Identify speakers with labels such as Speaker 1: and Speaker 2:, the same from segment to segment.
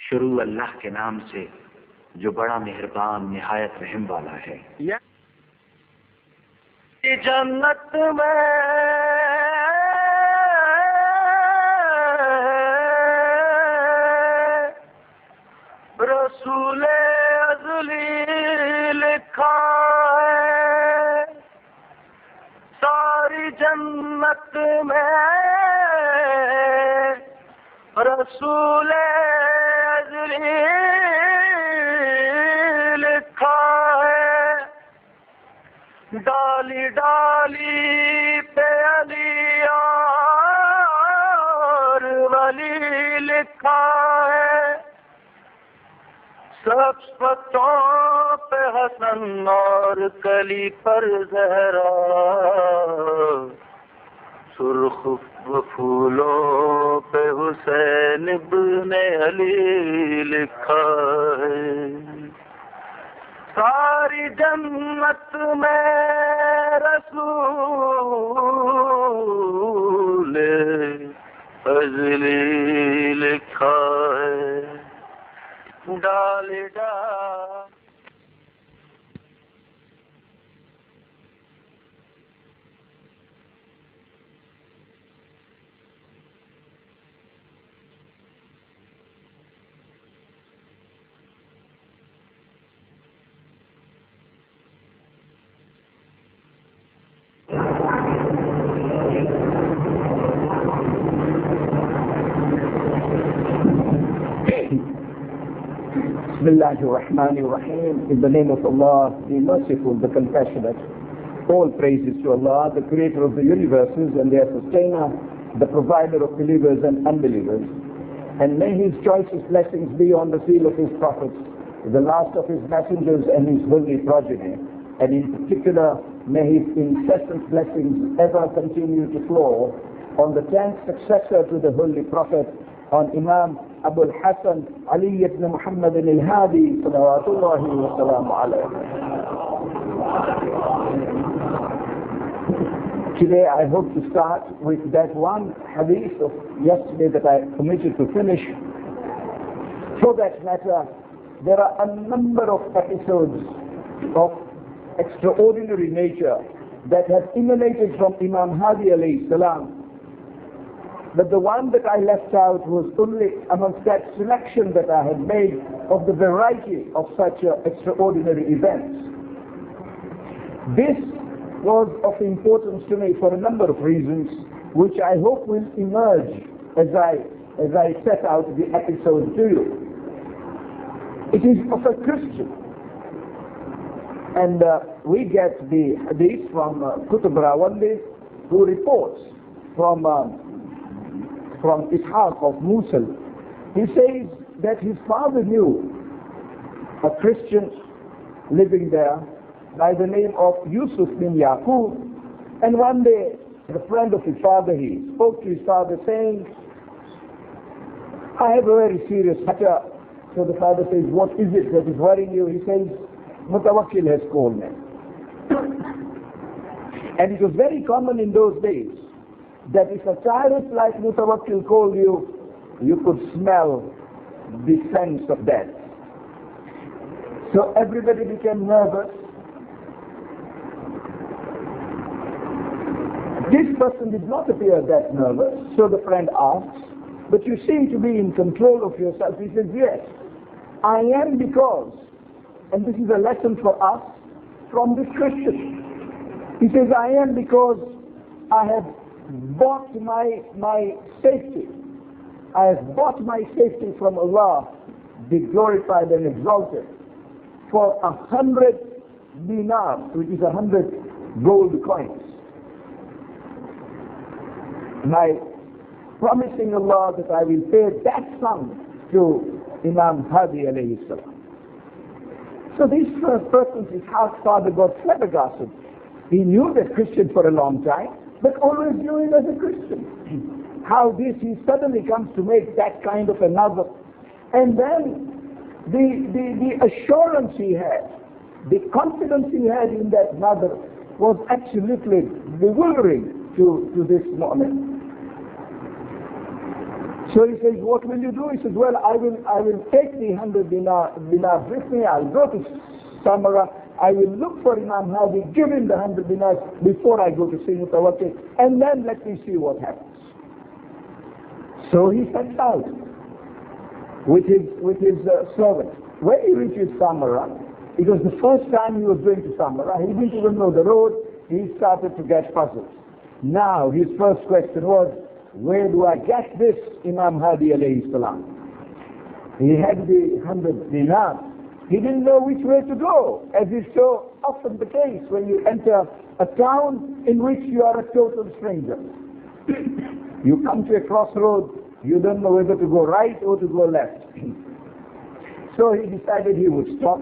Speaker 1: शुरू अल्लाह के नाम से जो बड़ा मेहरबान निहायत रहम वाला है। जन्नत में रसूल अज़ली लिखा है, सारी जन्नत में रसूल अज़ली लिखा है, डाली डाली पे अली और वली लिखा है, सब पत्तों पे हसन और कली पर ज़हरा, सुर्ख फूलों पे हुसैन इब्ने अली लिखा है। सारी जन्नत में रसूल अज़ली लिखा है, डाली डाल।
Speaker 2: Bismillahirrahmanirrahim. In the name of Allah, the Merciful, the Compassionate. All praises to Allah, the Creator of the universes and their Sustainer, the Provider of believers and unbelievers. And may His choicest blessings be on the seal of His prophets, the last of His messengers and His holy progeny. And in particular, may His incessant blessings ever continue to flow on the 10th successor to the Holy Prophet, on Imam Abu al-Hasan Ali ibn Muhammad al-Hadi salawatullahi wa salamu alayhi. Today I hope to start with that one hadith of yesterday that I committed to finish. For that matter, there are a number of episodes of extraordinary nature that have emanated from Imam Hadi alayhi salam. But the one that I left out was only amongst that selection that I had made of the variety of such extraordinary events. This was of importance to me for a number of reasons, which I hope will emerge as I set out the episode to you. It is of a Christian. And we get the hadith from Qutb Rawandi, who reports from Ishaq of Mosul. He says that his father knew a Christian living there by the name of Yusuf bin Yaqub, and one day the friend of his father, he spoke to his father saying, I have a very serious matter. So the father says, what is it that is worrying you? He says, Mutawakkil has called me. And it was very common in those days that if a tyrant like Mutawakkil called you, you could smell the sense of death. So everybody became nervous. This person did not appear that nervous, so the friend asks, but you seem to be in control of yourself. He says, yes, I am, because, and this is a lesson for us from this Christian. He says, I am because I have bought my safety. I have bought my safety from Allah, be glorified and exalted, for 100 dinars, which is 100 gold coins. My promising Allah that I will pay that sum to Imam Hadi alayhi salam. So this first person, his father, got flabbergasted. He knew that Christian for a long time, but always knew him as a Christian. How he suddenly comes to make that kind of a nazar. And then the assurance he had, the confidence he had in that nazar was absolutely bewildering to this moment. So he says, what will you do? He says, well, I will take the 100 dinars with me. I'll go to Samara. I will look for Imam Hadi, give him the 100 dinars before I go to see Mutawakkil, and then let me see what happens. So he sets out with his servant. When he reaches Samara, it was the first time he was going to Samara. He didn't even know the road. He started to get puzzled. Now his first question was, where do I get this Imam Hadi alayhi salam? He had the 100 dinars. He didn't know which way to go, as is so often the case when you enter a town in which you are a total stranger. You come to a crossroad, you don't know whether to go right or to go left. So he decided he would stop.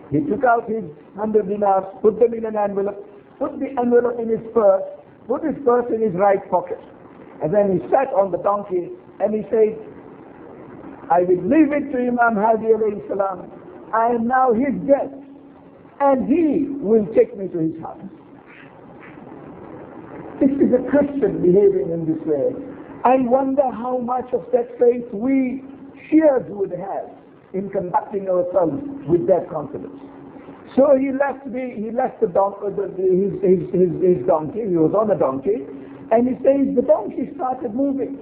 Speaker 2: He took out his 100 dinars, put them in an envelope, put the envelope in his purse, put his purse in his right pocket. And then he sat on the donkey and he said, I will leave it to Imam Hadi alayhi salam. I am now his guest and he will take me to his house. This is a Christian behaving in this way. I wonder how much of that faith we Shias would have in conducting ourselves with that confidence. So he left his donkey. He was on a donkey. And he says the donkey started moving.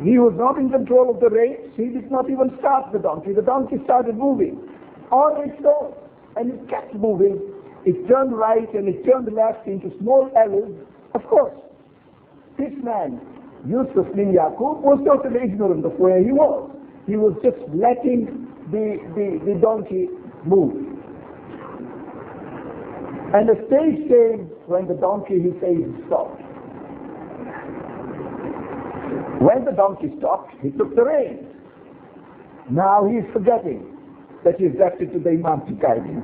Speaker 2: He was not in control of the reins. He did not even start the donkey. The donkey started moving on its own. And it kept moving. It turned right and it turned left into small alleys. Of course, this man, Yusuf bin Yaqub, was totally ignorant of where he was. He was just letting the donkey move. And the stage came when the donkey, he says, stopped. When the donkey stopped, he took the reins. Now he is forgetting that he has left it to the Imam to guide him.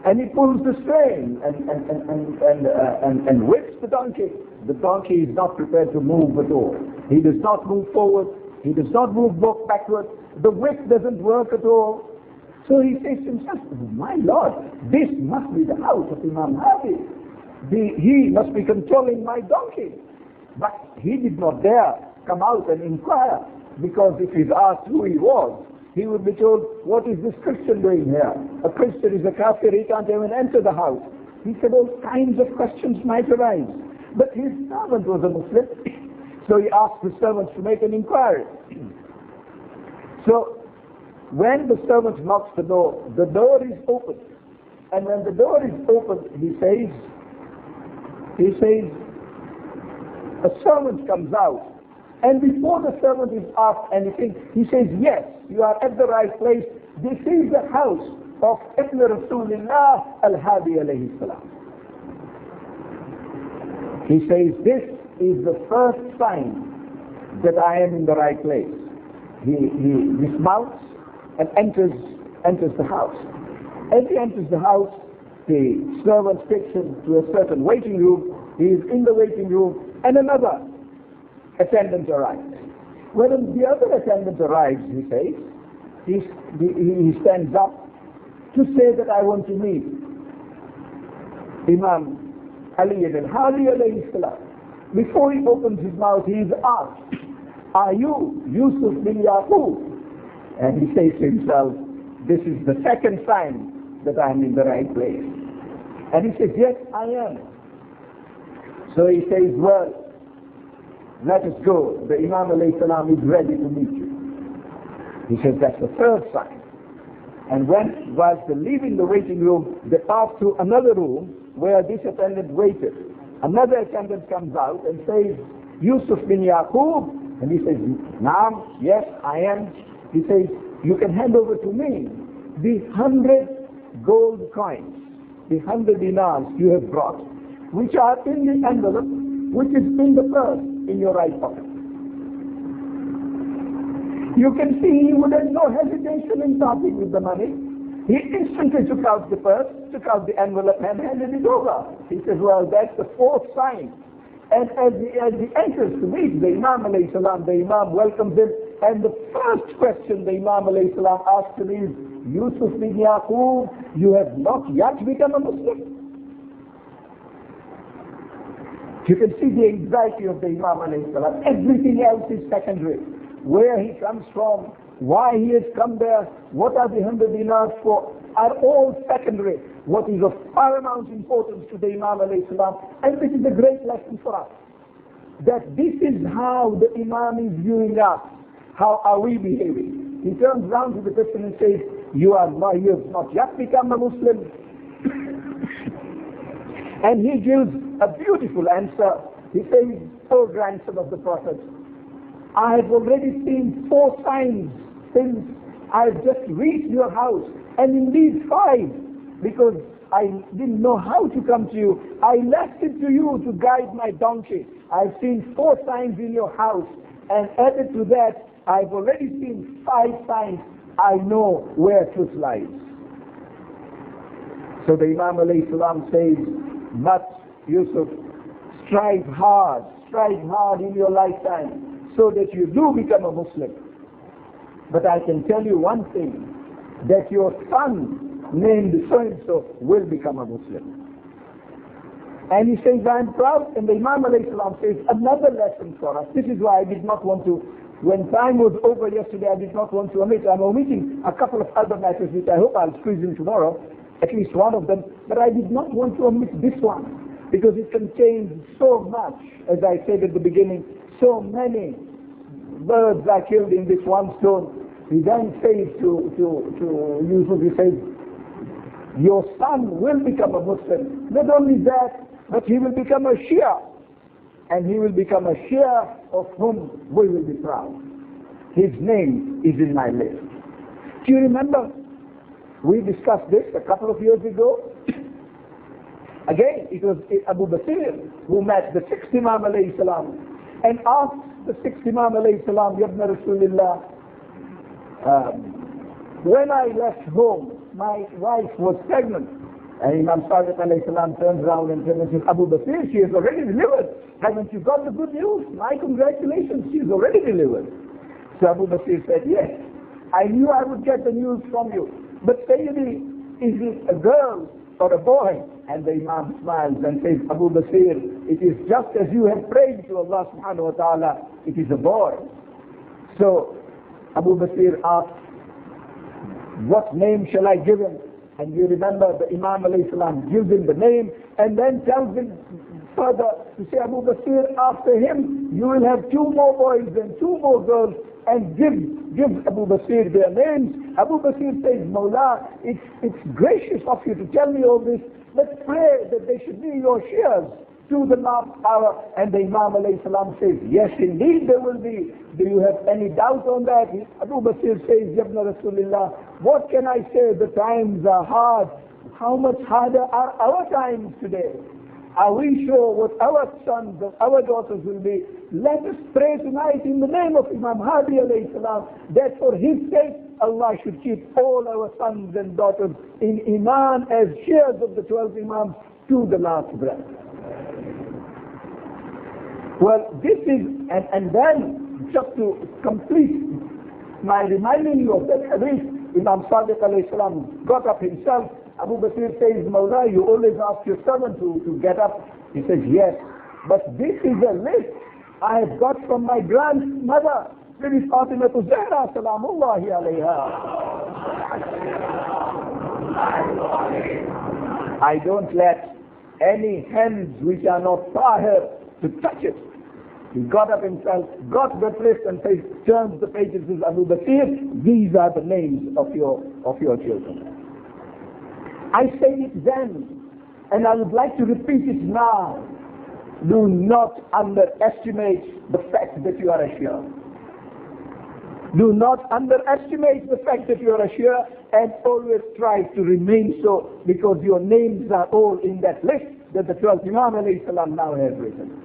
Speaker 2: And he pulls the rein and whips the donkey. The donkey is not prepared to move at all. He does not move forward. He does not move backward. The whip doesn't work at all. So he says to himself, my Lord, this must be the house of Imam Hadi. He must be controlling my donkey. But he did not dare come out and inquire, because if he's asked who he was, he would be told, what is this Christian doing here? A Christian is a kafir, he can't even enter the house. He said all kinds of questions might arise. But his servant was a Muslim, so he asked the servants to make an inquiry. So when the servant knocks the door is open. And when the door is open, he says, a servant comes out. And before the servant is asked anything, he says, yes, you are at the right place. This is the house of Ibn Rasulullah al-Hadi alayhi salam. He says, this is the first sign that I am in the right place. He dismounts and enters the house. As he enters the house, the servant takes him to a certain waiting room. He is in the waiting room, and another attendant arrives. When the other attendant arrives, he says, he stands up to say that I want to meet Imam Ali al-Hadi alayhi salam. Before he opens his mouth, he is asked, are you Yusuf bin Yaqub? And he says to himself, this is the second sign that I am in the right place. And he says, yes, I am. So he says, well, let us go. The Imam alayhi salam is ready to meet you. He says, that's the third sign. And whilst they're leaving the waiting room, they pass through another room where this attendant waited. Another attendant comes out and says, Yusuf bin Yaqub. And he says, Naam, yes, I am. He says, you can hand over to me the 100 gold coins, the 100 dinars you have brought, which are in the envelope, which is in the purse in your right pocket. You can see he would have no hesitation in parting with the money. He instantly took out the purse, took out the envelope and handed it over. He says, well, that's the fourth sign. And as he enters to meet the Imam alayhi salam, the Imam welcomes him, and the first question the Imam alayhi salam asks him is, Yusuf bin Yaqub, you have not yet become a Muslim. You can see the anxiety of the Imam alayhi salam. Everything else is secondary. Where he comes from, why he has come there, what are the 100 dinars for, are all secondary. What is of paramount importance to the Imam alayhi salam, and this is a great lesson for us. That this is how the Imam is viewing us. How are we behaving? He turns round to the person and says, you have not yet become a Muslim. And he gives a beautiful answer. He says, O grandson of the Prophet, I have already seen 4 signs since I have just reached your house, and indeed 5, because I didn't know how to come to you. I left it to you to guide my donkey. I've seen 4 signs in your house, and added to that, I've already seen 5 signs. I know where truth lies. So the Imam alayhi salam says, but Yusuf, strive hard in your lifetime so that you do become a Muslim. But I can tell you one thing, that your son named so-and-so will become a Muslim. And he says, I'm proud. And the Imam alayhi salam says, another lesson for us. This is why I did not want to, when time was over yesterday, I did not want to omit. I'm omitting a couple of other matters which I hope I'll squeeze in tomorrow, at least one of them, but I did not want to omit this one, because it contains so much, as I said at the beginning, so many birds are killed in this one stone. He then says to Yusuf, he says, your son will become a Muslim. Not only that, but he will become a Shia. And he will become a Shia of whom we will be proud. His name is in my list. Do you remember? We discussed this a couple of years ago. Again, it was Abu Basir who met the 6th Imam alayhi salam and asked the 6th Imam alayhi salam, Yabna Rasulullah, when I left home, my wife was pregnant. And Imam Sadiq alayhi salam turns around and says, Abu Basir, she has already delivered. Haven't you got the good news? My congratulations, she is already delivered. So Abu Basir said, yes, I knew I would get the news from you. But Sayyidi, is it a girl or a boy? And the Imam smiles and says, Abu Basir, it is just as you have prayed to Allah subhanahu wa ta'ala, it is a boy. So Abu Basir asked, what name shall I give him? And you remember the Imam alayhi salam gives him the name and then tells him further to say, Abu Basir, after him you will have 2 more boys and 2 more girls, and give Abu Basir their names. Abu Basir says, Mawla, it's gracious of you to tell me all this. Let's pray that they should be your Shias to the last hour. And the Imam alayhi salam says, yes, indeed there will be. Do you have any doubt on that? Abu Basir says, Yabna Rasulullah, what can I say? The times are hard. How much harder are our times today? Are we sure what our sons and our daughters will be? Let us pray tonight in the name of Imam Hadi alayhi salam, that for his sake Allah should keep all our sons and daughters in Iman as shares of the 12 Imams to the last breath. Well, this is, and then just to complete my reminding you of that hadith, Imam Sadiq alayhi salam got up himself. Abu Basir says, Mawla, you always ask your servant to get up. He says, yes, but this is a list I have got from my grandmother, Bibi Fatima Zahra, salamullahi alayha. I don't let any hands which are not tahir to touch it. He got up himself, got that list and turns the pages to Abu Basir. These are the names of your children. I said it then, and I would like to repeat it now. Do not underestimate the fact that you are a Shia. Do not underestimate the fact that you are a Shia, and always try to remain so, because your names are all in that list that the 12th Imam alayhi salam now has written.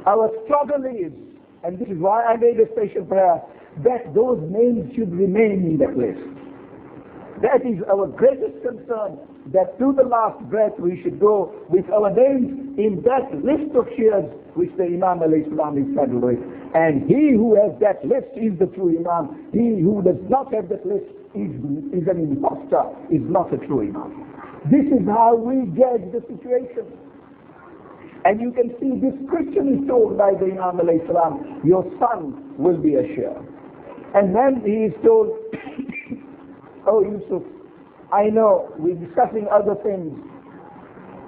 Speaker 2: Our struggle is, and this is why I made a special prayer, that those names should remain in that list. That is our greatest concern, that to the last breath we should go with our names in that list of Shias which the Imam alayhi salam is saddled with. And he who has that list is the true Imam. He who does not have that list is an imposter, is not a true Imam. This is how we judge the situation. And you can see this Christian is told by the Imam alayhi salam, your son will be a Shia. And then he is told, oh Yusuf, I know we're discussing other things,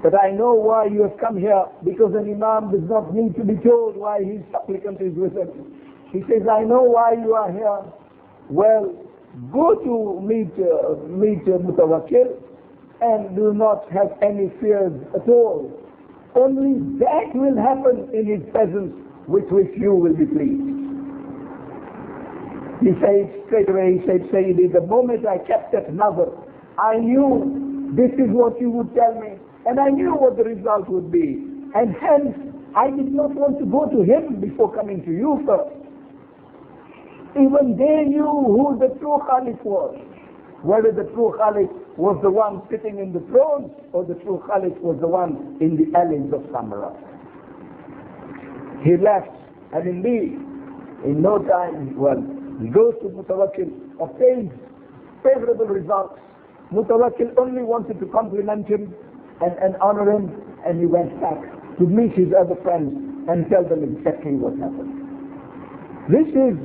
Speaker 2: but I know why you have come here, because an Imam does not need to be told why his supplicant is with him. He says, I know why you are here. Well, go to meet Mutawakkil and do not have any fears at all. Only that will happen in his presence with which you will be pleased. He said straight away, he said, Sayyidi, the moment I kept that nazar, I knew this is what you would tell me, and I knew what the result would be. And hence, I did not want to go to him before coming to you first. Even they knew who the true Khalif was. Whether the true Khalif was the one sitting in the throne, or the true Khalif was the one in the alleys of Samarra. He left, and indeed, in no time, well, he goes to Mutawakkil, obtains favorable results. Mutawakkil only wanted to compliment him and honor him, and he went back to meet his other friends and tell them exactly what happened. This is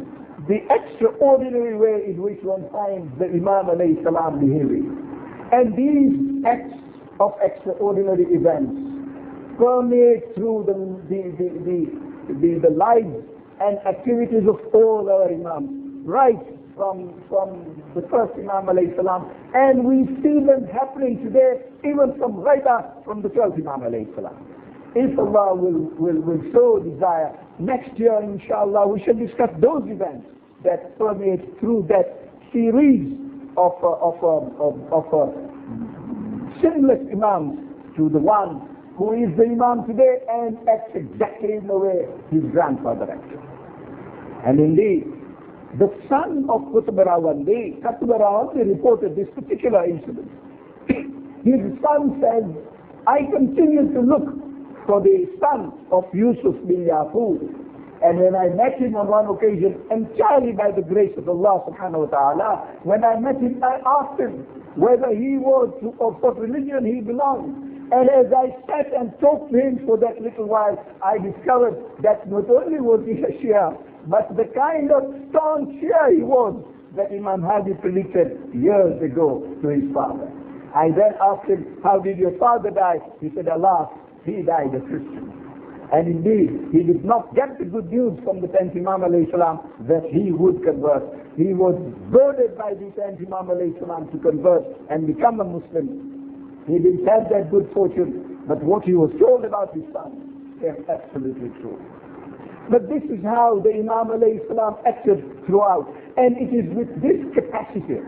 Speaker 2: the extraordinary way in which one finds the Imam alayhi salam behaving. And these acts of extraordinary events permeate through the lives and activities of all our Imams, right from the first Imam alayhi salam, and we see them happening today, even from the 12th Imam alayhi salam. If Allah will so desire, next year inshallah we shall discuss those events that permeate through that series of sinless Imams to the one who is the Imam today and acts exactly in the way his grandfather acted. And indeed, the son of Qutb Rawandi reported this particular incident. His son says, I continued to look for the son of Yusuf bin Yaqub, and when I met him on one occasion, entirely by the grace of Allah subhanahu wa ta'ala, when I met him, I asked him whether he was, of what religion he belonged. And as I sat and talked to him for that little while, I discovered that not only was he a Shia, but the kind of staunch Shia he was that Imam Hadi predicted years ago to his father. I then asked him, how did your father die? He said, alas, he died a Christian. And indeed, he did not get the good news from the 10th Imam alayhi salam that he would convert. He was goaded by the 10th Imam alayhi salam to convert and become a Muslim. He didn't have that good fortune, but what he was told about his son came absolutely true. But this is how the Imam alayhi salam acted throughout. And it is with this capacity,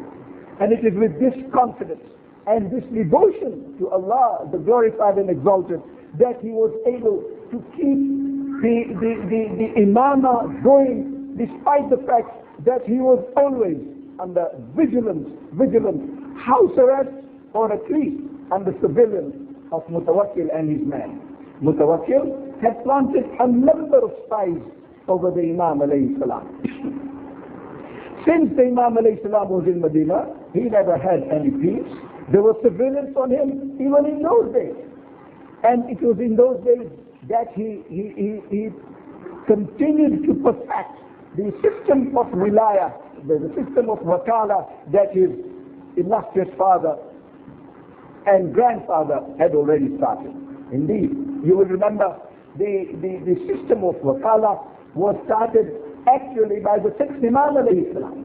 Speaker 2: and it is with this confidence, and this devotion to Allah, the glorified and exalted, that he was able to keep the imamah going, despite the fact that he was always under vigilant house arrest, or at least under surveillance of Mutawakkil and his men. Mutawakkil had planted a number of spies over the Imam alayhi salam. Since the Imam alayhi salam was in Medina, he never had any peace. There was surveillance on him even in those days. And it was in those days that he continued to perfect the system of wilaya, the system of wakala that his illustrious father and grandfather had already started. Indeed, you will remember the system of wakala was started actually by the 6th Imam alayhi salam.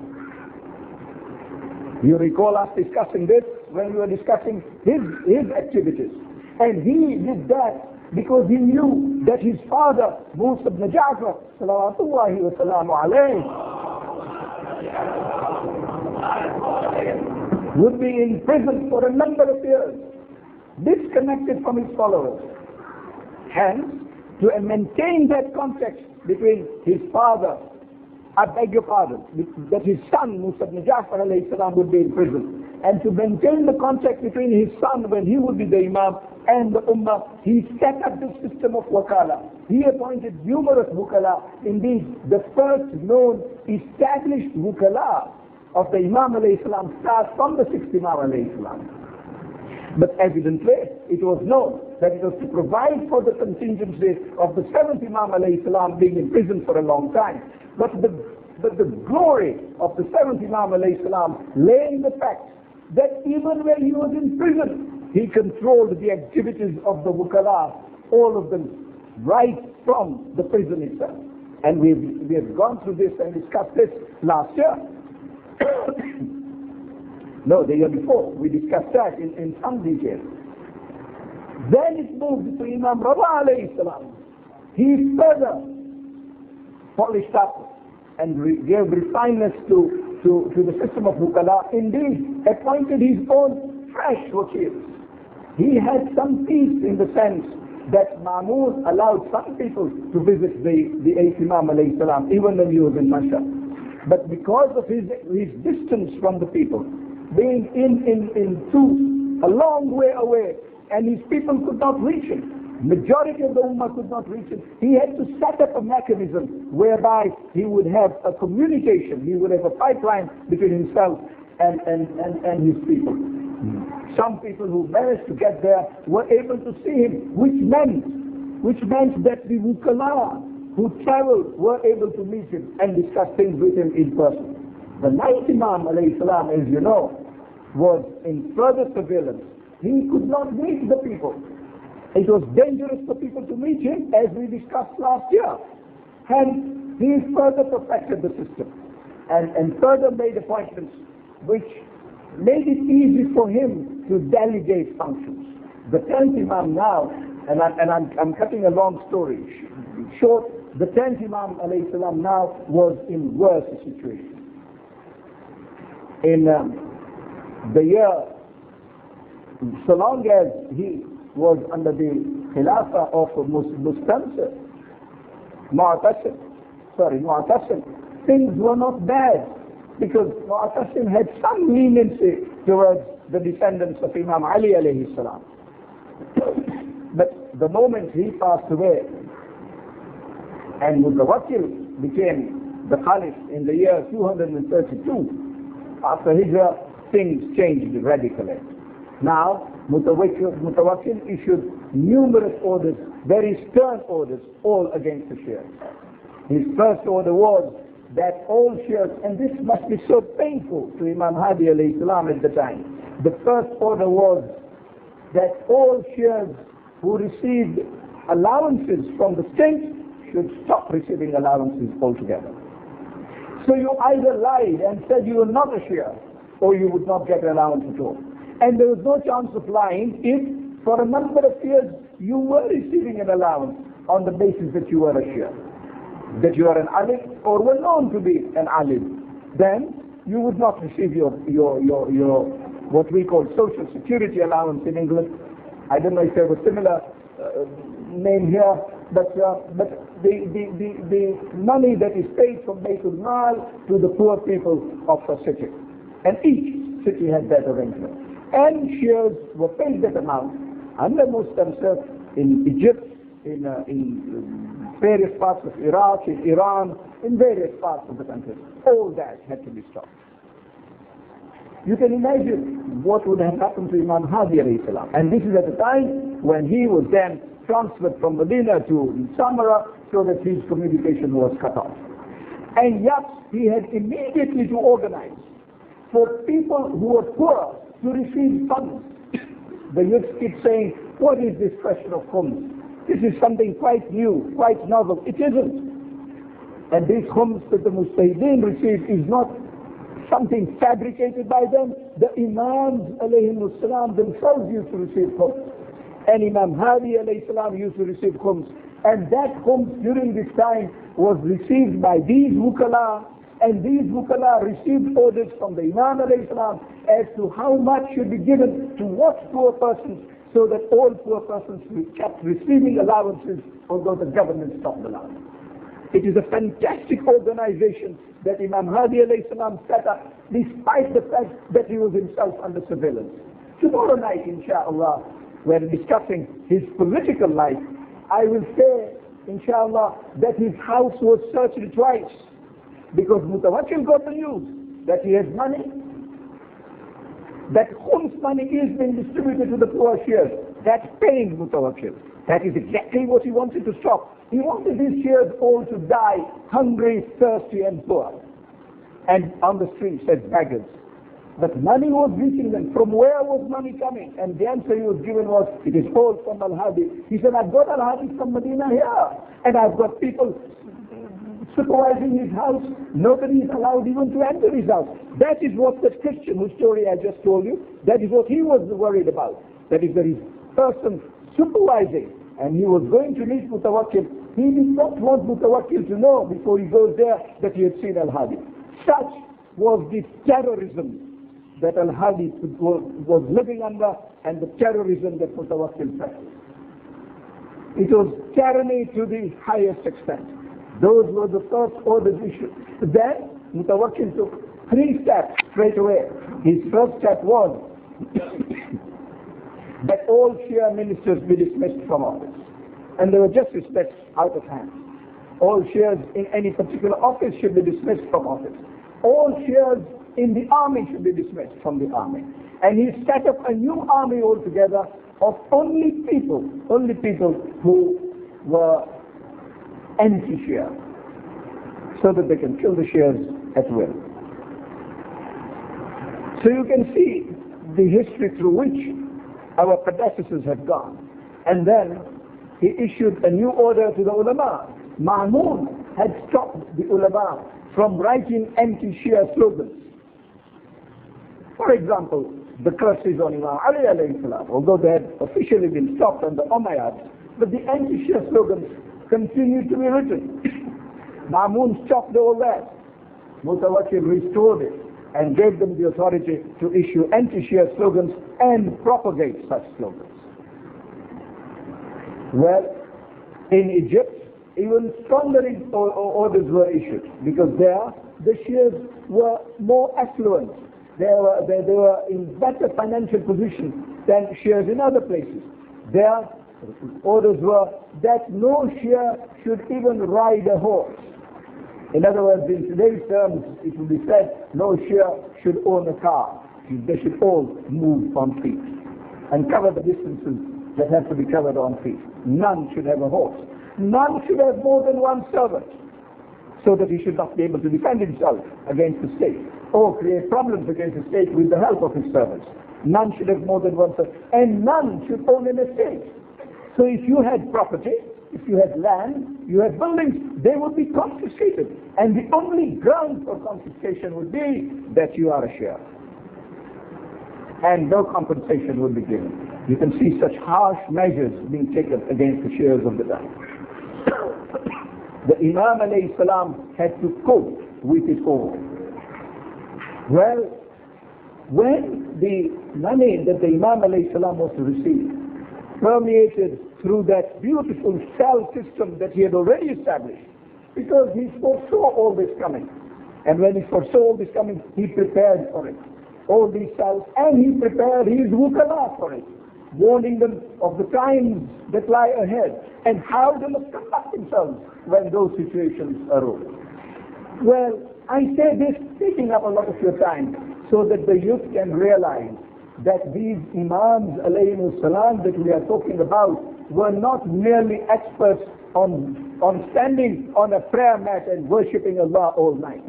Speaker 2: You recall us discussing this when we were discussing his activities. And he did that because he knew that his father, Musa ibn Ja'far, salawatullahi wa salamu alayhi, would be in prison for a number of years, disconnected from his followers. Hence, to maintain that context between his father, I beg your pardon, that his son, Musa ibn Ja'far alayhi salam, would be in prison. And to maintain the contact between his son, when he would be the Imam, and the Ummah, he set up this system of wakala. He appointed numerous wukala. Indeed, the first known established wukala of the Imam alayhi salam starts from the 6th Imam alayhi salam. But evidently, it was known that it was to provide for the contingency of the 7th Imam alayhi salam being in prison for a long time. But the glory of the 7th Imam alayhi salam lay in the fact that even when he was in prison, he controlled the activities of the wukala, all of them, right from the prison itself. And we have gone through this and discussed this last year. No, the year before. We discussed that in some detail. Then it moved to Imam Rada alayhi salam. He further polished up and gave refinements to the system of wukala. Indeed, appointed his own fresh wakils. He had some peace in the sense that Ma'mun allowed some people to visit the 8th Imam alayhi salam, even when he was in Mashhad. But because of his distance from the people, being in Tus, a long way away, and his people could not reach him, majority of the Ummah could not reach him, he had to set up a mechanism whereby he would have a communication, he would have a pipeline between himself and his people. Some people who managed to get there were able to see him, which meant that the wukala who traveled were able to meet him and discuss things with him in person. The 9th Imam alayhi salam, as you know, was in further surveillance. He could not meet the people. It was dangerous for people to meet him, as we discussed last year. Hence, he further perfected the system and further made appointments which made it easy for him to delegate functions. The 10th Imam now, and I'm cutting a long story short, the 10th Imam alayhi salam now was in worse situation. In the year, so long as he was under the Khilafah of Mustansir, Mu'tasim, things were not bad, because Mu'tasim had some leniency towards the descendants of Imam Ali alayhi salam. But the moment he passed away, and Mutawakkil became the Caliph in the year 232, after Hijrah, things changed radically. Now, Mutawakkil issued numerous orders, very stern orders, all against the Shias. His first order was that all Shias, and this must be so painful to Imam Hadi alayhi salam at the time, the first order was that all Shias who received allowances from the state should stop receiving allowances altogether. So you either lied and said you were not a Shia, or you would not get an allowance at all. And there was no chance of lying if, for a number of years, you were receiving an allowance on the basis that you were a Shia, that you are an alim, or were known to be an alim. Then you would not receive your what we call social security allowance in England. I don't know if there was similar name here, but the money that is paid from Baytul Mal to the poor people of a city. And each city had that arrangement. And Shias were paid that amount under Mustansir in Egypt, in various parts of Iraq, in Iran, in various parts of the country. All that had to be stopped. You can imagine what would have happened to Imam Hadi alayhi salam. And this is at the time when he was then transferred from Medina to Samara, so that his communication was cut off. And yet he had immediately to organize for people who were poor to receive funds. The youth keep saying, what is this question of khums? This is something quite new, quite novel. It isn't. And this khums that the Mustahideen receive is not something fabricated by them. The Imams alayhim salam themselves used to receive khums. And Imam Hadi alayhi salam used to receive khums. And that khums during this time was received by these wukala, and these wukala received orders from the Imam alayhi salam as to how much should be given to what poor persons, so that all poor persons kept receiving allowances, although the government stopped allowing. It is a fantastic organization that Imam Hadi alayhi salam set up, despite the fact that he was himself under surveillance. Tomorrow night, inshallah, when discussing his political life, I will say, inshallah, that his house was searched twice, because Mutawakkil got the news that he has money. that khums money is being distributed to the poor shares. That's paying Mutawakkil. That is exactly what he wanted to stop. He wanted these shares all to die hungry, thirsty and poor, and on the streets as beggars. But money was reaching them. From where was money coming? And the answer he was given was, it is all from Al-Hadi. He said, I've got Al-Hadi from Medina here, and I've got people supervising his house. Nobody is allowed even to enter his house. That is what that Christian whose story I just told you, that is what he was worried about. That is, there is person supervising, and he was going to meet Mutawakkil. He did not want Mutawakkil to know before he goes there that he had seen Al-Hadi. Such was the terrorism that Al-Hadi was living under, and the terrorism that Mutawakkil practiced. It was tyranny to the highest extent. Those were the first orders issued. Then Mutawakkil took 3 steps straight away. His first step was that all Shia ministers be dismissed from office. And there were justice that's out of hand. All Shias in any particular office should be dismissed from office. All Shias in the army should be dismissed from the army. And he set up a new army altogether of only people who were anti-Shia, so that they can kill the Shias at will. So you can see the history through which our predecessors had gone. And then he issued a new order to the ulama. Ma'mun had stopped the ulama from writing anti-Shia slogans. For example, the curses on Imam Ali alayhi salam, although they had officially been stopped under Umayyads, but the anti-Shia slogans continued to be written. Ma'mun stopped all that. Mutawakkil restored it and gave them the authority to issue anti-Shia slogans and propagate such slogans. Well, in Egypt, even stronger orders were issued, because there the Shias were more affluent. They were in better financial position than Shias in other places. Their orders were that no Shia should even ride a horse. In other words, in today's terms, it would be said, no Shia should own a car. They should all move on feet and cover the distances that have to be covered on feet. None should have a horse. None should have more than one servant, so that he should not be able to defend himself against the state or create problems against the state with the help of his servants. None should have more than one servant, and none should own an estate. So if you had property, if you had land, you had buildings, they would be confiscated. And the only ground for confiscation would be that you are a Shia. And no compensation would be given. You can see such harsh measures being taken against the Shias of the time. The Imam alayhi salam had to cope with it all. Well, when the money that the Imam alayhi salam was to receive permeated through that beautiful cell system that he had already established, because he foresaw all this coming. And when he foresaw all this coming, he prepared for it. All these cells, and he prepared his wukala for it, warning them of the times that lie ahead and how they must conduct themselves when those situations arose. Well, I say this taking up a lot of your time so that the youth can realize that these Imams alayhimus salam that we are talking about were not merely experts on standing on a prayer mat and worshipping Allah all night.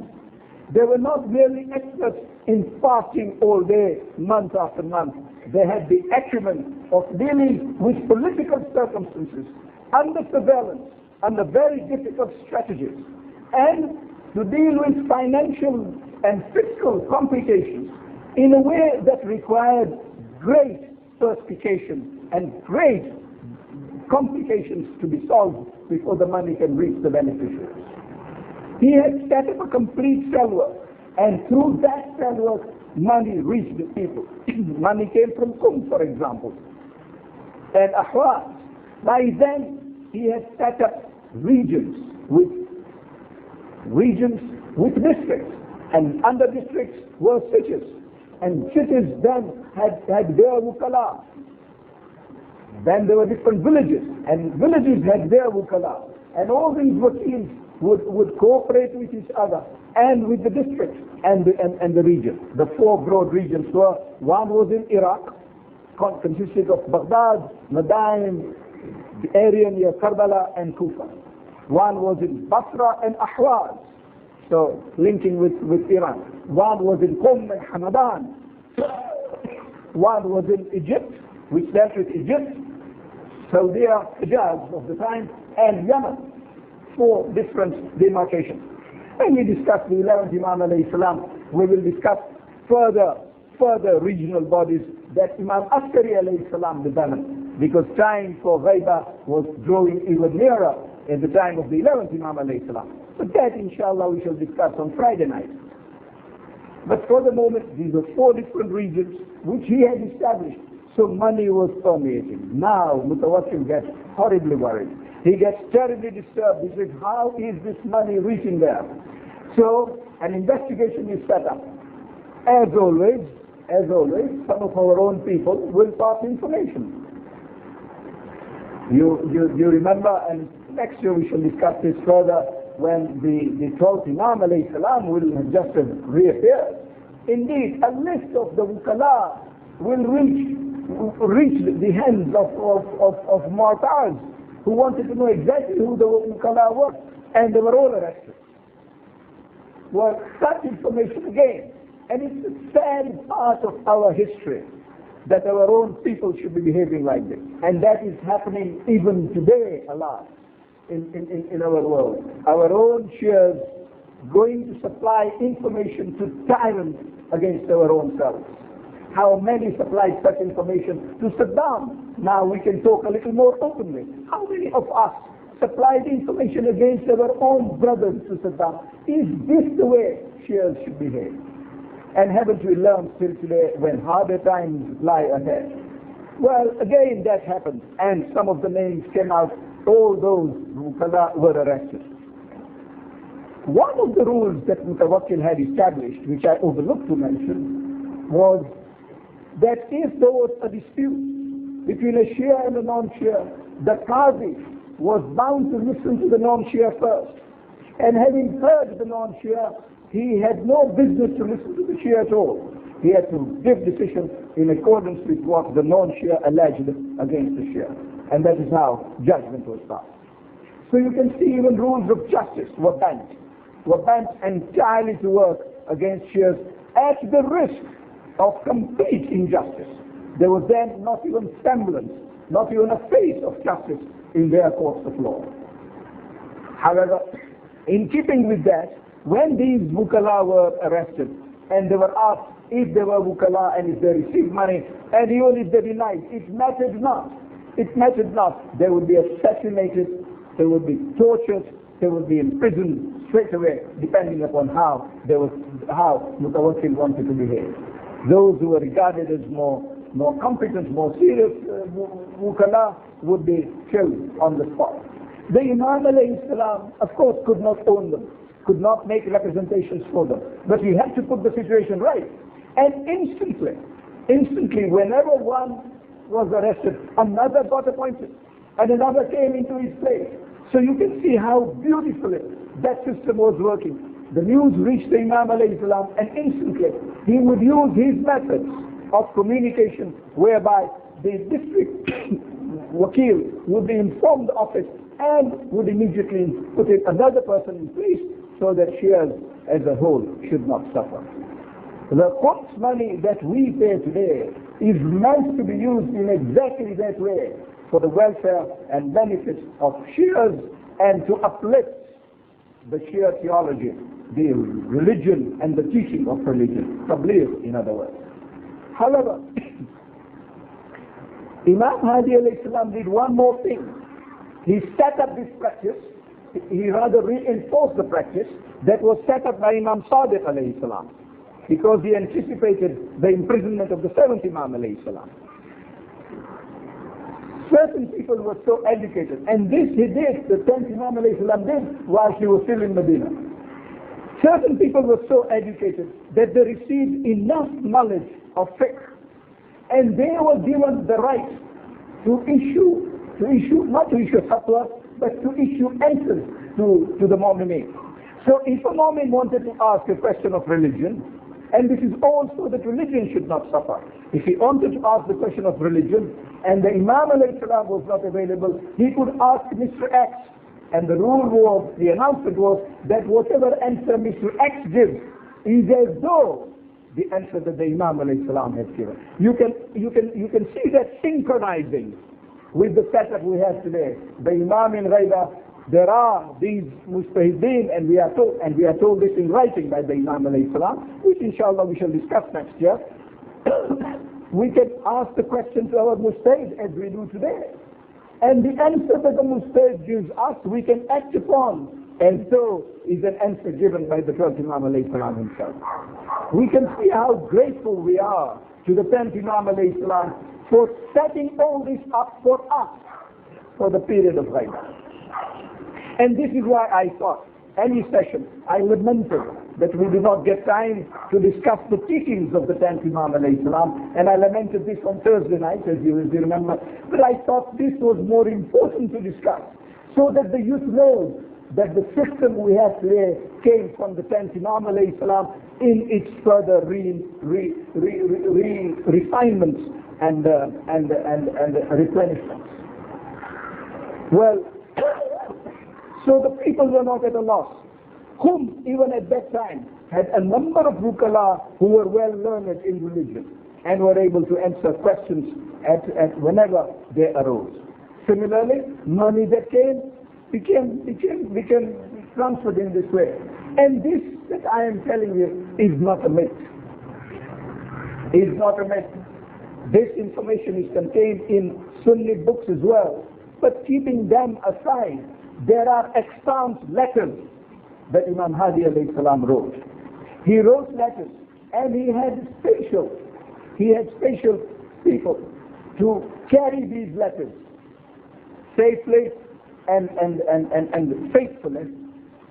Speaker 2: They were not merely experts in fasting all day, month after month. They had the acumen of dealing with political circumstances, under surveillance, under very difficult strategies, and to deal with financial and fiscal complications in a way that required great perspication and great complications to be solved before the money can reach the beneficiaries. He had set up a complete cell work, and through that cell work, money reached the people. Money came from Qum, for example, and Ahwaz. By then, he had set up regions with districts, and under districts were cities, and cities then had their wukala. Then there were different villages, and villages had their wukala, and all these wakils would cooperate with each other and with the district and the region. The four broad regions were, one was in Iraq, consisted of Baghdad, Madain, the area near Karbala and Kufa. One was in Basra and Ahwaz, so linking with Iran. One was in Qum and Hamadan. One was in Egypt, which dealt with Egypt, Saudi Hijaz of the time, and Yemen. Four different demarcations. When we discuss the 11th Imam alayhi salam, we will discuss further regional bodies that Imam Askari alayhi salam developed, because time for ghaiba was drawing even nearer at the time of the 11th Imam alayhi salam. But that inshallah we shall discuss on Friday night. But for the moment, these are four different regions which he had established. So money was permeating. Now Mutawakkil gets horribly worried. He gets terribly disturbed. He says, how is this money reaching there? So an investigation is set up. As always, some of our own people will pass information. You remember, and next year we shall discuss this further, when the 12th Imam alayhi salam will have just reappeared. Indeed, a list of the wukala will reach the hands of Mu'taz, who wanted to know exactly who the wukala were, and they were all arrested. Well, such information again, and it's a sad part of our history that our own people should be behaving like this, and that is happening even today a lot in our world. Our own Shias going to supply information to tyrants against our own selves. How many supplied such information to Saddam? Now we can talk a little more openly. How many of us supplied information against our own brothers to Saddam? Is this the way Shias should behave? And haven't we learned till today when harder times lie ahead? Well, again that happened, and some of the names came out. All those wukala were arrested. One of the rules that Mutawakkil had established, which I overlooked to mention, was that if there was a dispute between a Shia and a non-Shia, the Qazi was bound to listen to the non-Shia first. And having heard the non-Shia, he had no business to listen to the Shia at all. He had to give decisions in accordance with what the non-Shia alleged against the Shia. And that is how judgment was passed. So you can see even rules of justice were bent entirely to work against Shias at the risk of complete injustice. There was then not even semblance, not even a face of justice in their courts of law. However, in keeping with that, when these wukala were arrested and they were asked if they were wukala and if they received money, and even if they denied, it mattered not. It mattered not. They would be assassinated, they would be tortured, they would be imprisoned straight away, depending upon how Mutawakkil wanted to behave. Those who were regarded as more competent, more serious wukala would be killed on the spot. The Imam alayhi salam, of course, could not own them, could not make representations for them, but he had to put the situation right. And instantly, whenever one was arrested, another got appointed, and another came into his place. So you can see how beautifully that system was working. The news reached the Imam alayhi salam, and instantly he would use his methods of communication, whereby the district wakil would be informed of it and would immediately put another person in place so that Shias as a whole should not suffer. The Quds money that we pay today is meant to be used in exactly that way, for the welfare and benefit of Shias and to uplift the Shia theology, the religion and the teaching of religion, tabligh in other words. However, Imam Hadi alayhi salam did one more thing. He set up this practice, he rather reinforced the practice that was set up by Imam Sadiq alayhi salam, because he anticipated the imprisonment of the 7th Imam alayhi salam. Certain people were so educated, and this he did, the 10th Imam alayhi salam did, while he was still in Medina. Certain people were so educated that they received enough knowledge of fiqh, and they were given the right to issue, not to issue fatwa, but to issue answers to the Mu'mineen. So if a Mu'min wanted to ask a question of religion, and this is also that religion should not suffer. If he wanted to ask the question of religion, and the Imam alayhi salam was not available, he could ask Mr. X. And the rule was, the announcement was, that whatever answer Mr. X gives is as though the answer that the Imam alayhi salam has given. You can see that synchronizing with the setup we have today. The Imam in Ghaiba, there are these mustahideen, and we are told this in writing by the Imam alayhi salam, which inshallah we shall discuss next year. We can ask the question to our mustahid as we do today. And the answer that the mustahid gives us, we can act upon. And so is an answer given by the 12th Imam alayhi salam himself. We can see how grateful we are to the 10th Imam alayhi salam for setting all this up for us for the period of Ghaiba. And this is why I thought, any session, I lamented that we did not get time to discuss the teachings of the 10th Imam alayhi salam, and I lamented this on Thursday night, as you remember, but I thought this was more important to discuss, so that the youth knows that the system we have today came from the 10th Imam alayhi salam in its further refinements and replenishments. Well, so the people were not at a loss, whom even at that time had a number of wukala who were well learned in religion and were able to answer questions at whenever they arose. Similarly, money that came became transferred in this way. And this that I am telling you is not a myth. Is not a myth. This information is contained in Sunni books as well. But keeping them aside, there are extant letters that Imam Hadi alayhi salam wrote. He wrote letters, and he had special people to carry these letters safely and faithfully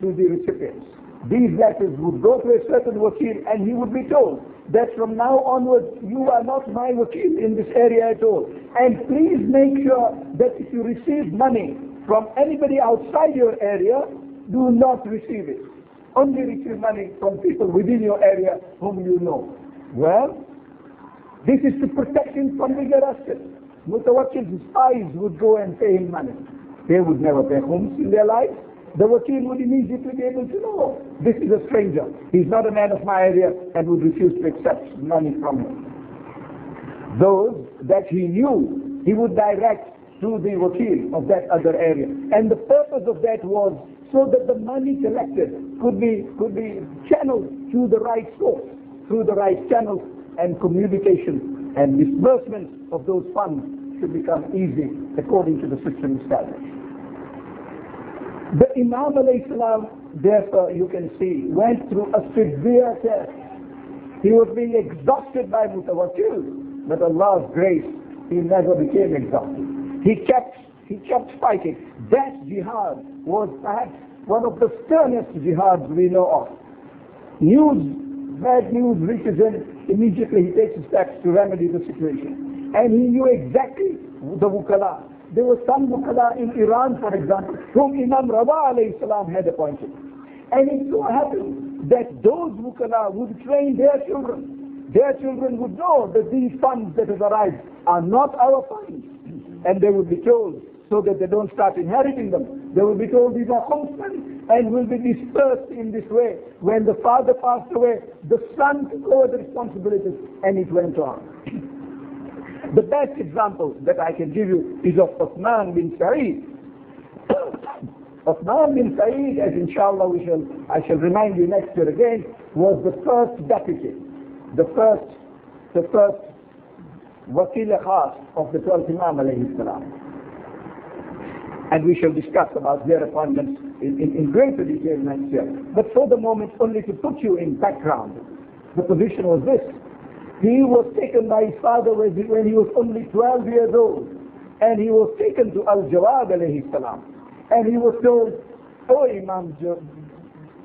Speaker 2: to the recipients. These letters would go to a certain wakil, and he would be told that from now onwards you are not my wakil in this area at all. And please make sure that if you receive money from anybody outside your area, do not receive it. Only receive money from people within your area whom you know. Well, this is to protect him from being arrested. Mutawakkil's spies would go and pay him money. They would never pay homes in their lives. The wakil would immediately be able to know, this is a stranger. He's not a man of my area, and would refuse to accept money from him. Those that he knew, he would direct to the wakil of that other area. And the purpose of that was so that the money collected could be channeled to the right source, through the right channels, and communication and disbursement of those funds should become easy according to the system established. The Imam alayhi salam, therefore, you can see, went through a severe test. He was being exhausted by mutawakkil, but Allah's grace, he never became exhausted. He kept fighting. That jihad was perhaps one of the sternest jihads we know of. Bad news reaches him, immediately he takes steps to remedy the situation. And he knew exactly the wukala. There were some wukala in Iran, for example, whom Imam Raba alayhi salam had appointed. And it so happened that those wukala would train their children. Their children would know that these funds that have arrived are not our funds. And they would be told, so that they don't start inheriting them, they will be told these are khumsan and will be dispersed in this way. When the father passed away, the son took over the responsibilities, and it went on. The best example that I can give you is of Uthman bin Sa'id. Uthman bin Sa'id, as inshallah I shall remind you next year again, was the first deputy, the first wakil khas of the 12th Imam alayhi salam. And we shall discuss about their appointments in greater detail next year. But for the moment, only to put you in background, the position was this. He was taken by his father when he was only 12 years old. And he was taken to Al-Jawad alayhi salam. And he was told, "Oh Imam,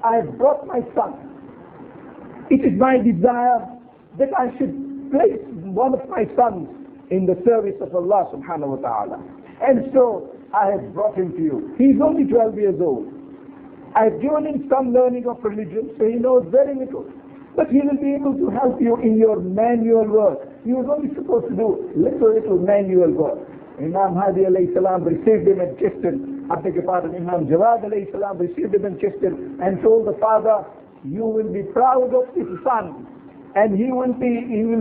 Speaker 2: I have brought my son. It is my desire that I should place one of my sons in the service of Allah subhanahu wa ta'ala. And so I have brought him to you." He's only 12 years old. I've given him some learning of religion, so he knows very little. But he will be able to help you in your manual work. He was only supposed to do little manual work. Imam Hadi alayhi salam received him at Chistan. I beg your pardon, Imam Jawad alayhi salam received him in Chistan and told the father, you will be proud of his son, and he will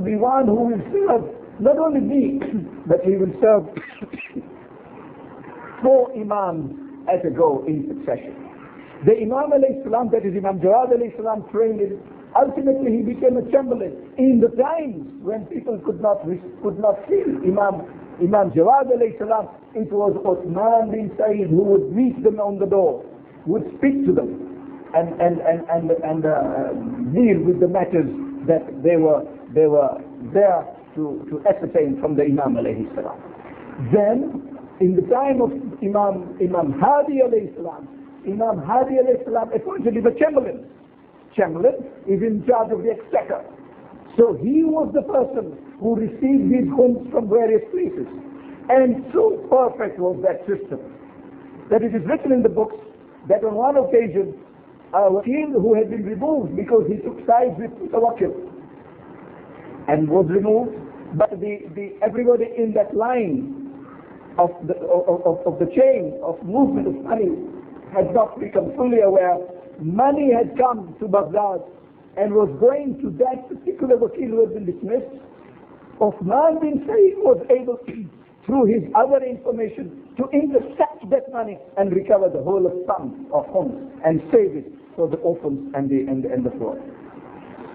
Speaker 2: be one who will serve not only me, but he will serve 4 imams at a go in succession. The Imam alayhi salam, that is Imam Jawad alayhi salam, trained him. Ultimately he became a chamberlain. In the times when people could not see Imam Jawad alayhi salam, it was Uthman bin Said who would meet them on the door, would speak to them, and deal with the matters that they were there to ascertain from the Imam alayhi salam. Then, in the time of Imam Hadi alayhi salam, Imam Hadi alayhi salam appointed him a chamberlain. Chamberlain is in charge of the exchequer. So he was the person who received these homes from various places. And so perfect was that system that it is written in the books that on one occasion a wakil who had been removed because he took sides with Mutawakkil and was removed, but everybody in that line of the chain of movement of money had not become fully aware. Money had come to Baghdad and was going to that particular wakil who had been dismissed. Uthman bin Said was able, through his other information, to intercept that money and recover the whole of sum of homes and save it for the orphans and the poor.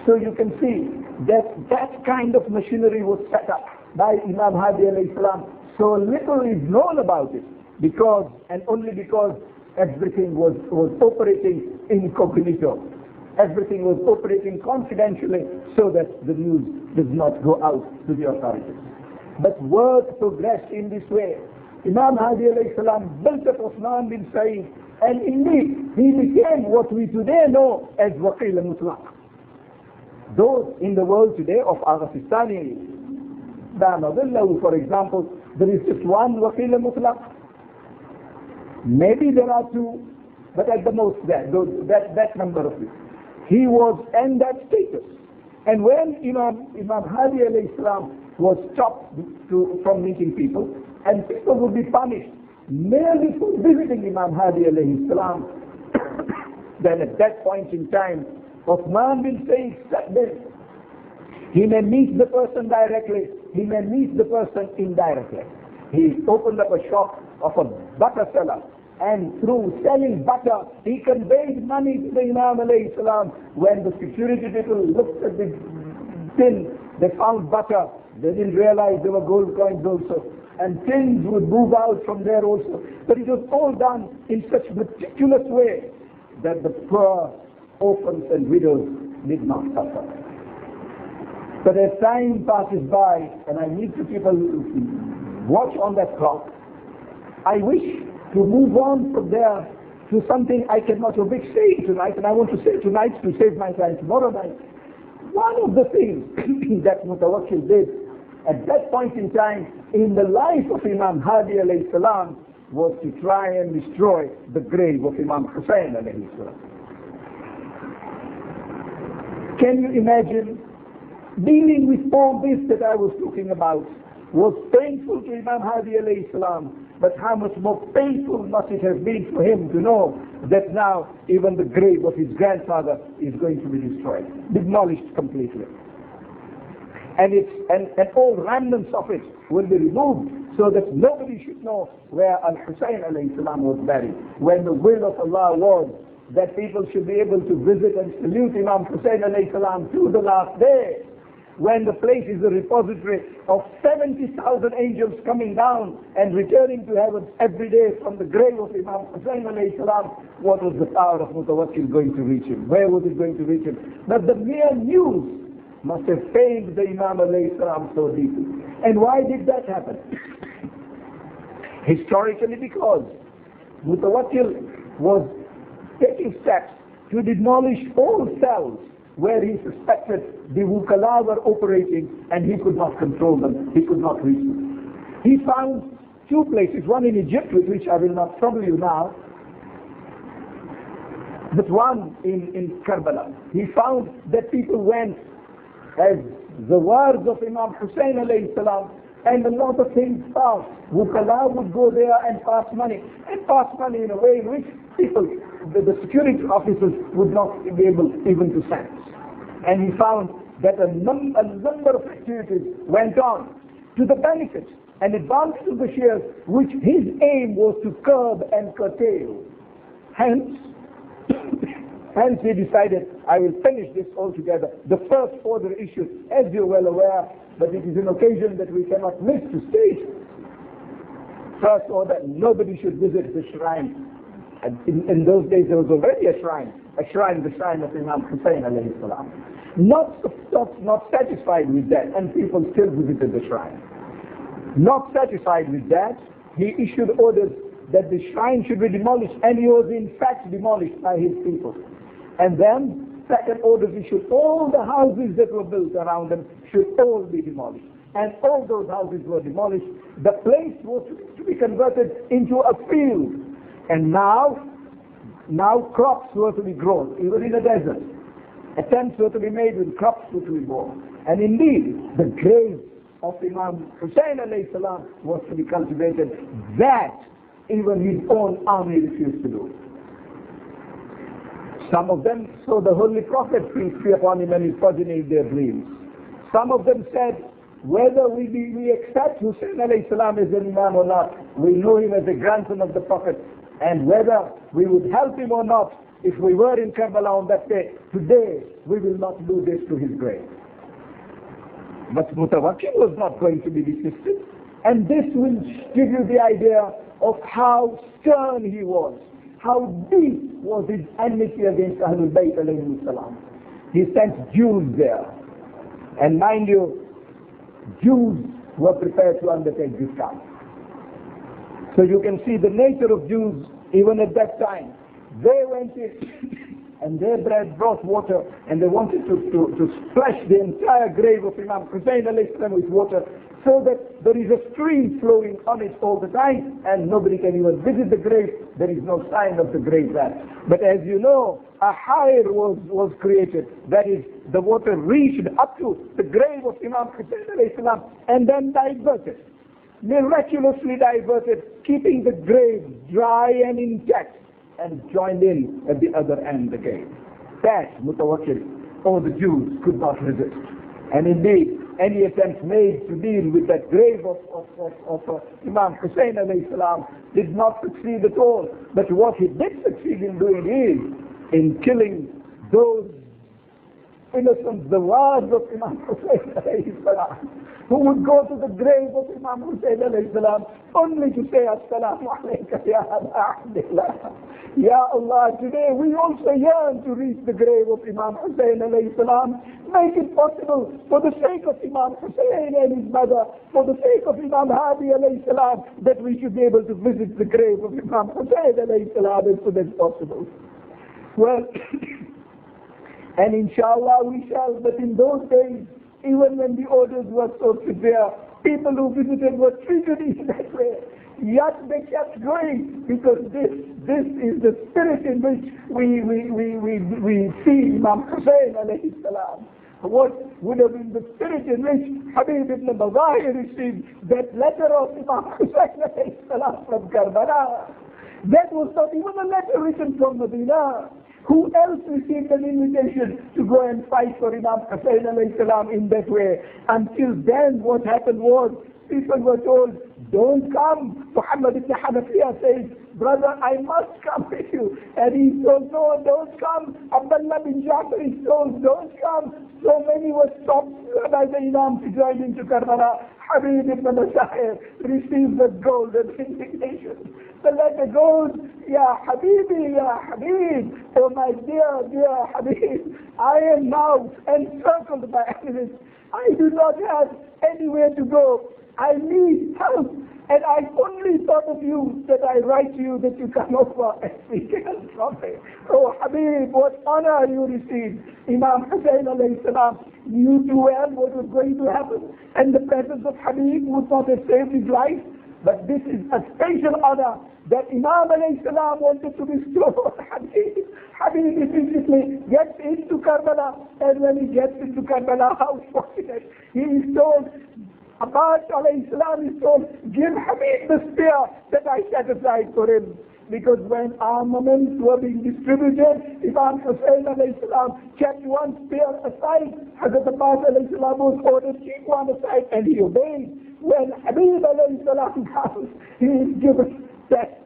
Speaker 2: So you can see that kind of machinery was set up by Imam Hadi alayhi salam. So little is known about it because, and only because, everything was operating incognito. Everything was operating confidentially so that the news does not go out to the authorities. But work progressed in this way. Imam Hadi alayhi salam built up Uthman bin Said, and indeed he became what we today know as Waqil al-Mutlaq. Those in the world today of Agha-Sistani, for example, there is just one Waqil al-Mutlaq. Maybe there are 2, but at the most that number of it. He was in that status. And when Imam Hadi alayhi salam was stopped from meeting people, and people would be punished merely for visiting Imam Hadi alayhi salam, then at that point in time, Uthman bin Said said this: he may meet the person directly, he may meet the person indirectly. He opened up a shop of a butter seller, and through selling butter, he conveyed money to the Imam alayhi salam. When the security people looked at the tin, they found butter. They didn't realize there were gold coins also. And tins would move out from there also. But it was all done in such a meticulous way that the poor orphans and widows did not suffer. But as time passes by, and I need to keep a watch on that clock, I wish to move on from there to something I cannot say tonight, and I want to say tonight to save my time tomorrow night. One of the things that Mutawakkil did at that point in time in the life of Imam Hadi alayhi salam was to try and destroy the grave of Imam Hussain alayhi salam. Can you imagine? Dealing with all this that I was talking about was painful to Imam Hadi alayhi salam, but how much more painful must it have been for him to know that now even the grave of his grandfather is going to be destroyed, demolished completely. And all remnants of it will be removed so that nobody should know where Al-Hussein alayhi salam was buried. When the will of Allah was that people should be able to visit and salute Imam Hussein alayhi salam to the last day, when the place is a repository of 70,000 angels coming down and returning to heaven every day from the grave of Imam Hussain alayhi salam, what was the power of Mutawakkil going to reach him? Where was it going to reach him? But the mere news must have pained the Imam alayhi salam so deeply. And why did that happen? Historically, because Mutawakkil was taking steps to demolish all cells where he suspected the Wukala were operating, and he could not control them, he could not reach them. He found 2 places, one in Egypt, with which I will not trouble you now, But one in Karbala, he found that people went as the words of Imam Hussein alayhi salam, and a lot of things passed. Wukala would go there and pass money in a way in which people, the security officers would not be able even to sense. And he found that a number of activities went on to the benefit and advantage of the Shias, which his aim was to curb and curtail. Hence he decided, I will finish this altogether. The first order issue, as you're well aware, but it is an occasion that we cannot miss to state. First order, nobody should visit the shrine. And in those days there was already a shrine, the shrine of Imam Hussein alayhi salam. Not satisfied with that, and people still visited the shrine. Not satisfied with that, he issued orders that the shrine should be demolished, and he was in fact demolished by his people. And then, second orders issued, all the houses that were built around them should all be demolished. And all those houses were demolished. The place was to be converted into a field. And now crops were to be grown, even in the desert. Attempts were to be made when crops were to be born. And indeed, the grave of Imam Hussein alayhi salam was to be cultivated. That even his own army refused to do. Some of them saw the Holy Prophet, peace be upon him, and his progeny in their dreams. Some of them said, whether we accept Hussein alayhi salam as an Imam or not, we know him as the grandson of the Prophet, and whether we would help him or not, if we were in Karbala on that day, today we will not do this to his grave. But Mutawakkil was not going to be desisted, and this will give you the idea of how stern he was, how deep was his enmity against Ahlul Bayt alayhi salam. He sent Jews there, and mind you, Jews were prepared to undertake this task. So you can see the nature of Jews even at that time. They went in and they brought water, and they wanted to splash the entire grave of Imam Hussein alayhi salam with water, so that there is a stream flowing on it all the time, and nobody can even visit the grave. There is no sign of the grave there. But as you know, a higher was created. That is, the water reached up to the grave of Imam Hussein alayhi salam, and then diverted. Miraculously diverted, keeping the grave dry and intact, and joined in at the other end again. That Mutawakkil, or the Jews, could not resist. And indeed, any attempt made to deal with that grave of Imam Hussein alayhi salam did not succeed at all. But what he did succeed in doing is in killing those innocents, the words of Imam Hussein alayhi salam, who would go to the grave of Imam Hussein alayhi salam only to say, Assalamu alayka ya Aba Abdillah. Ya Allah, today we also yearn to reach the grave of Imam Hussein alayhi salam. Make it possible for the sake of Imam Hussein and his mother, for the sake of Imam Hadi alayhi salam, that we should be able to visit the grave of Imam Hussein alayhi salam as soon as possible. Well, and inshallah we shall, but in those days, even when the orders were so severe, people who visited were treated in that way. Yet they kept going, because this is the spirit in which we see Imam Hussein alayhi salam. What would have been the spirit in which Habib ibn Bazahi received that letter of Imam Hussein alayhi salam from Karbala? That was not even a letter written from Medina. Who else received an invitation to go and fight for Imam Hussein alayhi salam in that way? Until then, what happened was, people were told, don't come. Muhammad ibn Hanafiya says, brother, I must come with you. And he told, no, don't come. Abdullah bin Ja'far is told, don't come. So many were stopped by the Imam to join into Karbala. Habib ibn Masahir received the golden invitation. The letter goes, Ya Habibi, Ya Habib, oh my dear Habib, I am now encircled by enemies. I do not have anywhere to go. I need help, and I only thought of you that I write to you that you come over and speak from me. Oh Habib, what honor you received. Imam Hussein alayhi salam knew too well what was going to happen, and the presence of Habib would not have saved his life. But this is a special honor that Imam alayhi salam wanted to bestow on Habib. Habib immediately gets into Karbala, and when he gets into Karbala, how fortunate. He is told, Abbas alayhi salam is told, give Habib the spear that I set aside for him. Because when armaments were being distributed, Imam Hussain alayhi salam kept one spear aside. Hazrat Abbas alayhi salam was ordered to keep one aside, and he obeyed. When Habib alayhi salam comes, he is given that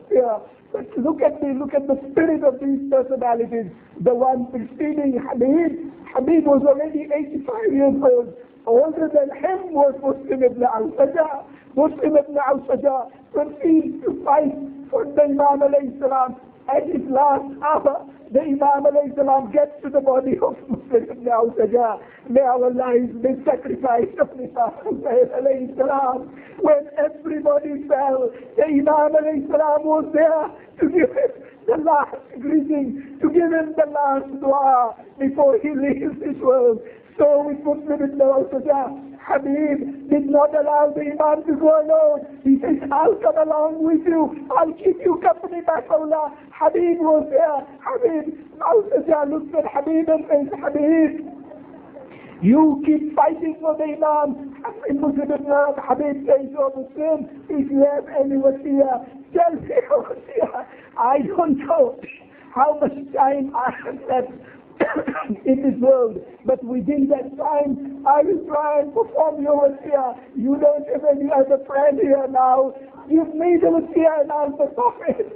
Speaker 2: spear. But look at the spirit of these personalities. The one preceding Habib was already 85 years old. Older than him was Muslim ibn al-Sajjah. Muslim ibn al-Sajjah proceeds to fight for the Imam alayhi salam. At his last hour, the Imam alayhi salam gets to the body of Muslim ibn al-Sajjah. May our lives be sacrificed of Imam alayhi salam. When everybody fell, the Imam alayhi salam was there to give him the last greeting, to give him the last dua before he leaves this world. So with Muslim ibn al-Sajjah, Habib did not allow the Imam to go alone. He says, I'll come along with you. I'll keep you company back, Allah. Habib was there. Habib al-Sajjah looks at Habib and says, Habib, you keep fighting for the Imam. Habib says, oh Muslim, if you have any wasiyah, tell me your wasiyah. I don't know how much time I have left in this world, but within that time, I will try and perform your wasiyah. You don't have any other friend here now. Give me the wasiyah and I'll perform it.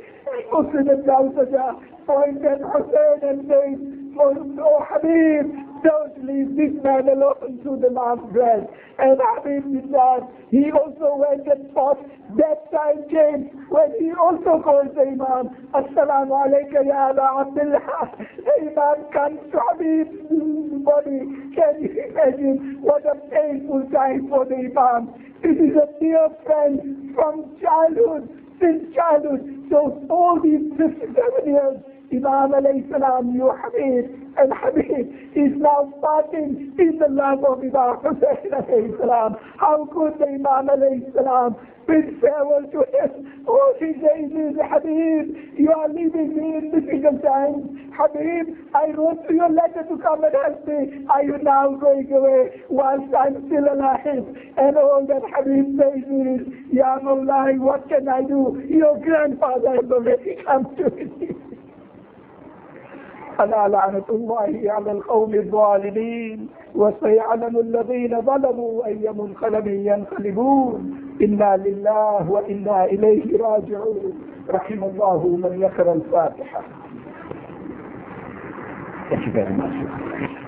Speaker 2: Muslim ibn al-Sajjah pointed at Hussain and says, oh Habib, don't leave this man alone to the last breath. And Habib did that. He also went and fought. That time came when he also called the Imam, Assalamu alayka ya Aba Abdullah. The Imam comes to Habib's body. Can you imagine what a painful time for the Imam? This is a dear friend from childhood, since childhood. So all these 57 years, Imam alayhi salam knew Habib, and Habib is now parting in the love of Imam Hussain alayhi salam. How could the Imam alayhi salam bid farewell to him? Oh, he says, Habib, you are leaving me in difficult times. Habib, I wrote to your letter to come and help me. Are you now going away whilst I'm still alive? And all that Habib says is, Ya Mullah, what can I do? Your grandfather has already come to me. ألا لعنة الله على القوم الظالمين وسيعلم الذين ظلموا أي منقلب ينقلبون إنا لله وإنا إليه راجعون رحم الله من يقرأ الفاتحة. Thank you very much.